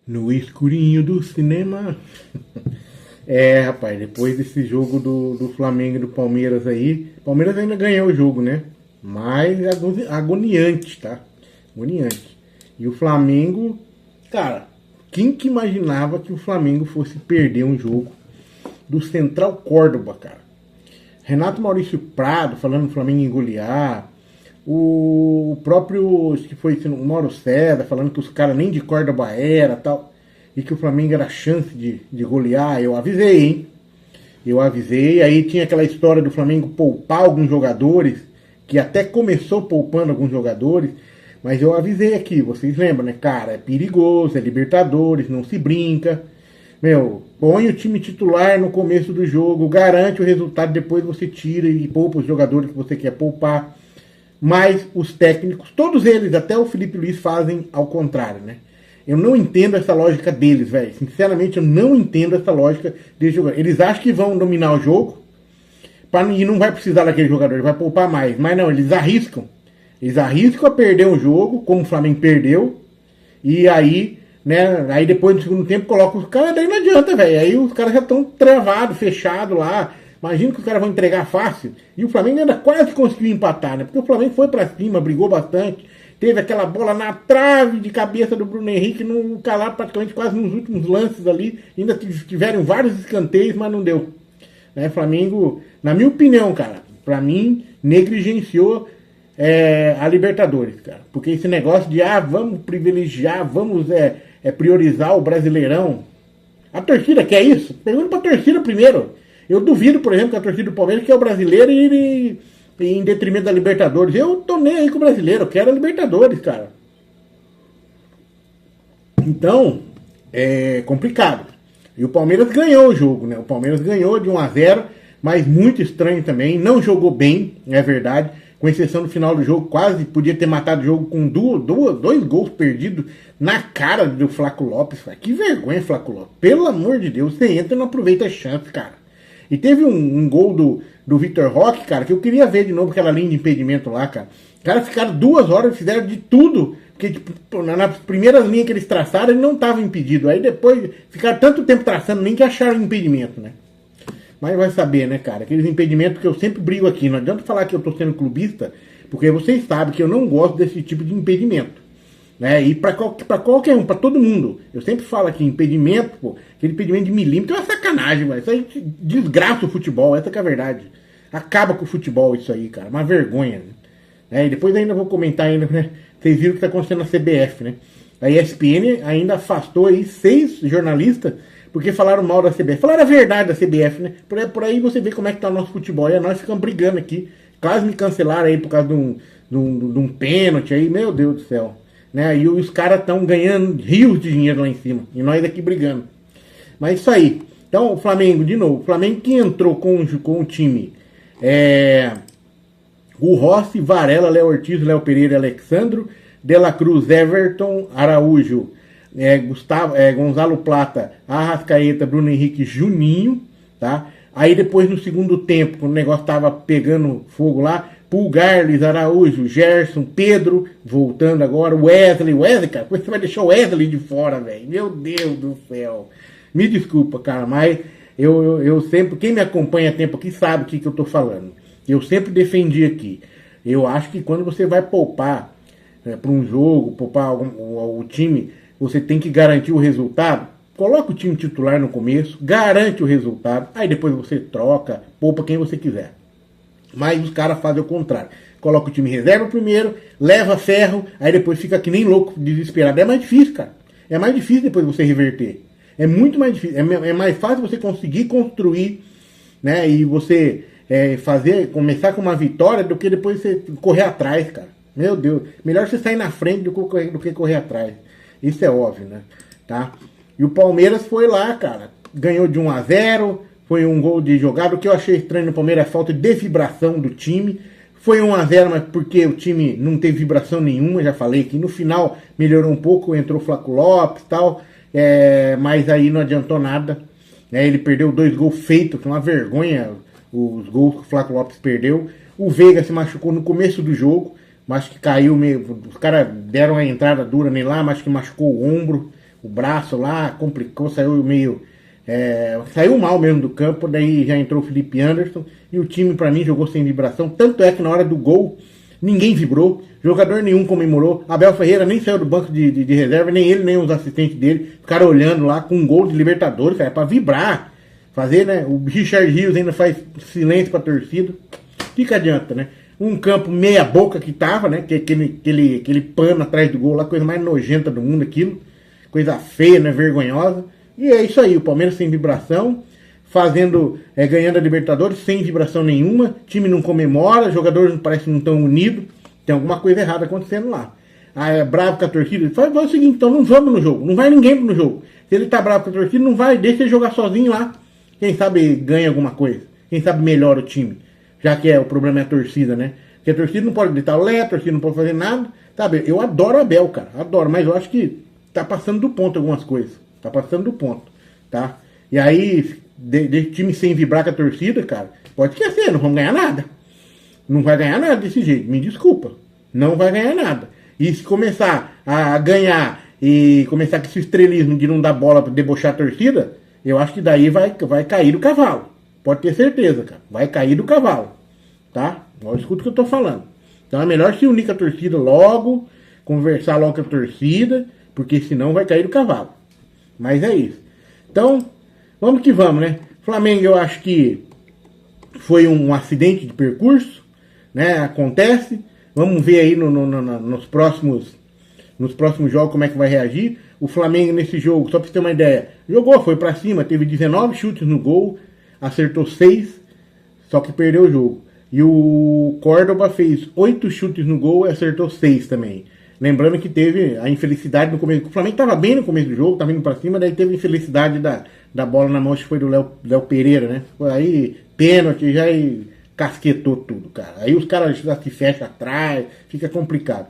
No escurinho do cinema. Rapaz, depois desse jogo do Flamengo e do Palmeiras aí, o Palmeiras ainda ganhou o jogo, né? Mas agoniante, tá? Agoniante. E o Flamengo, cara, quem que imaginava que o Flamengo fosse perder um jogo do Central Córdoba, cara? Renato Maurício Prado falando do Flamengo em golear. O próprio, acho que foi o Mauro César falando que os caras nem de Córdoba era tal. E que o Flamengo era chance de golear. Eu avisei, hein? Eu avisei. Aí tinha aquela história do Flamengo poupar alguns jogadores. Que até começou poupando alguns jogadores. Mas eu avisei aqui, vocês lembram, né? Cara, é perigoso, é Libertadores, não se brinca. Meu, põe o time titular no começo do jogo, garante o resultado, depois você tira e poupa os jogadores que você quer poupar. Mas os técnicos, todos eles, até o Felipe Luiz, fazem ao contrário, né? Eu não entendo essa lógica deles, velho. Sinceramente, eu não entendo essa lógica deles jogadores. Eles acham que vão dominar o jogo e não vai precisar daquele jogador, ele vai poupar mais. Mas não, eles arriscam. Eles arriscam a perder um jogo, como o Flamengo perdeu, e aí, né, aí depois no segundo tempo coloca os caras, daí não adianta, velho. Aí os caras já estão travados, fechados lá. Imagina que os caras vão entregar fácil. E o Flamengo ainda quase conseguiu empatar, né? Porque o Flamengo foi pra cima, brigou bastante. Teve aquela bola na trave de cabeça do Bruno Henrique, no calar praticamente quase nos últimos lances ali. Ainda tiveram vários escanteios, mas não deu. Né? Flamengo, na minha opinião, cara, pra mim, negligenciou a Libertadores, cara. Porque esse negócio de, vamos privilegiar, vamos priorizar o Brasileirão. A torcida quer isso? Pergunta pra torcida primeiro. Eu duvido, por exemplo, que a torcida do Palmeiras quer o brasileiro e em detrimento da Libertadores. Eu tô nem aí com o brasileiro, eu quero a Libertadores, cara. Então, é complicado. E o Palmeiras ganhou o jogo, né? O Palmeiras ganhou de 1-0, mas muito estranho também. Não jogou bem, é verdade. Com exceção do final do jogo, quase podia ter matado o jogo com dois gols perdidos na cara do Flaco Lopes. Que vergonha, Flaco Lopes. Pelo amor de Deus, você entra e não aproveita a chance, cara. E teve um gol do Vitor Roque, cara, que eu queria ver de novo aquela linha de impedimento lá, cara. Os caras ficaram 2 horas, fizeram de tudo. Porque tipo, nas primeiras linhas que eles traçaram, ele não estava impedido. Aí depois ficaram tanto tempo traçando, nem que acharam impedimento, né? Mas vai saber, né, cara? Aqueles impedimentos que eu sempre brigo aqui. Não adianta falar que eu tô sendo clubista, porque vocês sabem que eu não gosto desse tipo de impedimento. Né? E pra qualquer um, pra todo mundo. Eu sempre falo aqui, impedimento, pô, aquele impedimento de milímetro é uma sacanagem, velho. Isso aí desgraça o futebol, essa que é a verdade. Acaba com o futebol isso aí, cara. Uma vergonha. Né? E depois ainda vou comentar ainda, né? Vocês viram o que tá acontecendo na CBF, né? A ESPN ainda afastou aí 6 jornalistas porque falaram mal da CBF. Falaram a verdade da CBF, né? Por aí você vê como é que tá o nosso futebol. E nós ficamos brigando aqui. Quase me cancelaram aí por causa de um pênalti aí. Meu Deus do céu. Né? E os caras estão ganhando rios de dinheiro lá em cima. E nós aqui brigando. Mas isso aí. Então, o Flamengo, de novo. O Flamengo que entrou com o time. O Rossi, Varela, Léo Ortiz, Léo Pereira, Alexandro. De la Cruz, Everton, Araújo. Gonzalo Plata, Arrascaeta, Bruno Henrique, Juninho, tá? Aí depois no segundo tempo, quando o negócio tava pegando fogo lá, Pulgar, Luiz Araújo, Gerson, Pedro, voltando agora, Wesley, cara, como é que você vai deixar o Wesley de fora, velho? Meu Deus do céu. Me desculpa, cara, mas eu sempre, quem me acompanha há tempo aqui sabe o que eu tô falando. Eu sempre defendi aqui. Eu acho que quando você vai poupar para um jogo, poupar o time, você tem que garantir o resultado. Coloca o time titular no começo, garante o resultado, aí depois você troca, poupa quem você quiser. Mas os caras fazem o contrário. Coloca o time reserva primeiro, leva ferro, aí depois fica que nem louco, desesperado. É mais difícil, cara. É mais difícil depois você reverter. É muito mais difícil. É mais fácil você conseguir construir, né? E você começar com uma vitória do que depois você correr atrás, cara. Meu Deus. Melhor você sair na frente do que correr atrás. Isso é óbvio, né? Tá? E o Palmeiras foi lá, cara. Ganhou de 1-0. Foi um gol de jogada. O que eu achei estranho no Palmeiras é a falta de vibração do time. Foi 1-0, mas porque o time não teve vibração nenhuma, já falei que no final melhorou um pouco, entrou o Flaco Lopes e tal. Mas aí não adiantou nada. Ele perdeu 2 gols feitos, que é uma vergonha os gols que o Flaco Lopes perdeu. O Veiga se machucou no começo do jogo. Mas que caiu meio. Os caras deram a entrada dura nele lá, mas que machucou o ombro. o braço lá, complicou, saiu meio... saiu mal mesmo do campo, daí já entrou o Felipe Anderson, e o time pra mim jogou sem vibração, tanto é que na hora do gol, ninguém vibrou, jogador nenhum comemorou, Abel Ferreira nem saiu do banco de reserva, nem ele, nem os assistentes dele, ficaram olhando lá com um gol de Libertadores, cara, pra vibrar, fazer, né, o Richard Rios ainda faz silêncio pra torcida, que adianta, né? Um campo meia boca que tava, né? Que aquele pano atrás do gol lá, coisa mais nojenta do mundo, aquilo. Coisa feia, né? Vergonhosa. E é isso aí, o Palmeiras sem vibração, ganhando a Libertadores sem vibração nenhuma, time não comemora, jogadores parece que não estão unidos, tem alguma coisa errada acontecendo lá. Aí é bravo com a torcida, faz o seguinte, então não vamos no jogo, não vai ninguém no jogo. Se ele tá bravo com a torcida, não vai, deixa ele jogar sozinho lá. Quem sabe ganha alguma coisa, quem sabe melhora o time. Já que o problema é a torcida, né? Porque a torcida não pode gritar o Lé, a torcida não pode fazer nada. Sabe, eu adoro a Abel, cara. Adoro, mas eu acho que tá passando do ponto algumas coisas. Tá passando do ponto, tá? E aí, de time sem vibrar com a torcida, cara, pode esquecer, não vamos ganhar nada. Não vai ganhar nada desse jeito, me desculpa. Não vai ganhar nada. E se começar a ganhar e começar com esse estrelismo de não dar bola pra debochar a torcida, eu acho que daí vai cair do cavalo. Pode ter certeza, cara. Vai cair do cavalo. Tá? Escuta o que eu tô falando. Então é melhor se unir com a torcida logo, conversar logo com a torcida, porque senão vai cair do cavalo. Mas é isso. Então, vamos que vamos, né? Flamengo, eu acho que foi um acidente de percurso, né? Acontece. Vamos ver aí nos próximos jogos como é que vai reagir. O Flamengo nesse jogo, só pra você ter uma ideia, jogou, foi pra cima, teve 19 chutes no gol, acertou 6, só que perdeu o jogo. E o Córdoba fez 8 chutes no gol e acertou 6 também. Lembrando que teve a infelicidade no começo. O Flamengo estava bem no começo do jogo, estava indo pra cima, daí teve a infelicidade da bola na mão, acho que foi do Léo Pereira, né? Aí, pênalti, já casquetou tudo, cara. Aí os caras já se fecham atrás, fica complicado.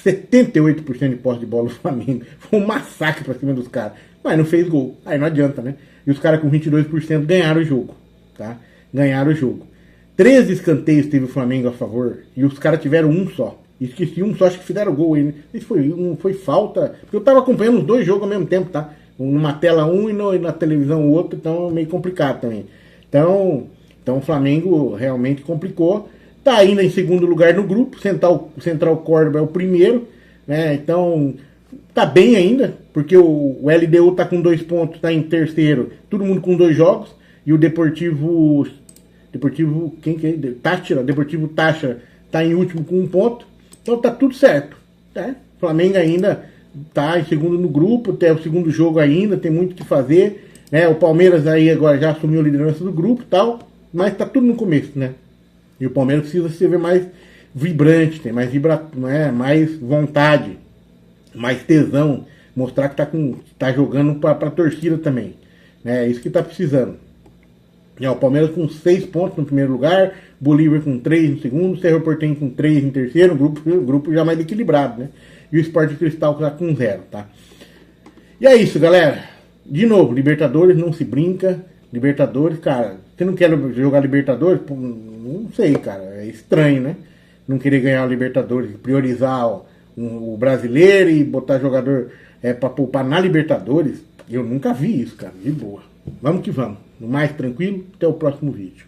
78% de posse de bola do Flamengo. Foi um massacre pra cima dos caras. Mas não fez gol. Aí não adianta, né? E os caras com 22% ganharam o jogo, tá? Ganharam o jogo. 13 escanteios teve o Flamengo a favor e os caras tiveram um só. Esqueci um só, acho que fizeram gol aí, né? Isso foi falta. Porque eu tava acompanhando os dois jogos ao mesmo tempo, tá? Numa tela um e na televisão o outro, então meio complicado também. Então o Flamengo realmente complicou. Tá ainda em segundo lugar no grupo. Central Córdoba é o primeiro, né? Então tá bem ainda, porque o LDU tá com 2 pontos, tá em terceiro. Todo mundo com 2 jogos. E o Deportivo quem que é? Deportivo Táchira tá em último com 1 ponto. Então tá tudo certo, tá? O Flamengo ainda tá em segundo no grupo, tem o segundo jogo ainda, tem muito o que fazer, né? O Palmeiras aí agora já assumiu a liderança do grupo e tal, mas tá tudo no começo, né? E o Palmeiras precisa se ver mais vibrante, tem mais mais vontade, mais tesão, mostrar que tá jogando pra torcida também, né? É isso que tá precisando. O Palmeiras com 6 pontos no primeiro lugar, Bolívar com 3 no segundo, Cerro Porteño com 3 em terceiro, o grupo já mais equilibrado, né? E o Sport Cristal tá com 0, tá? E é isso, galera. De novo, Libertadores não se brinca. Libertadores, cara, você não quer jogar Libertadores? Pô, não sei, cara, é estranho, né? Não querer ganhar o Libertadores, priorizar o brasileiro e botar jogador pra poupar na Libertadores. Eu nunca vi isso, cara, de boa. Vamos que vamos. No mais tranquilo, até o próximo vídeo.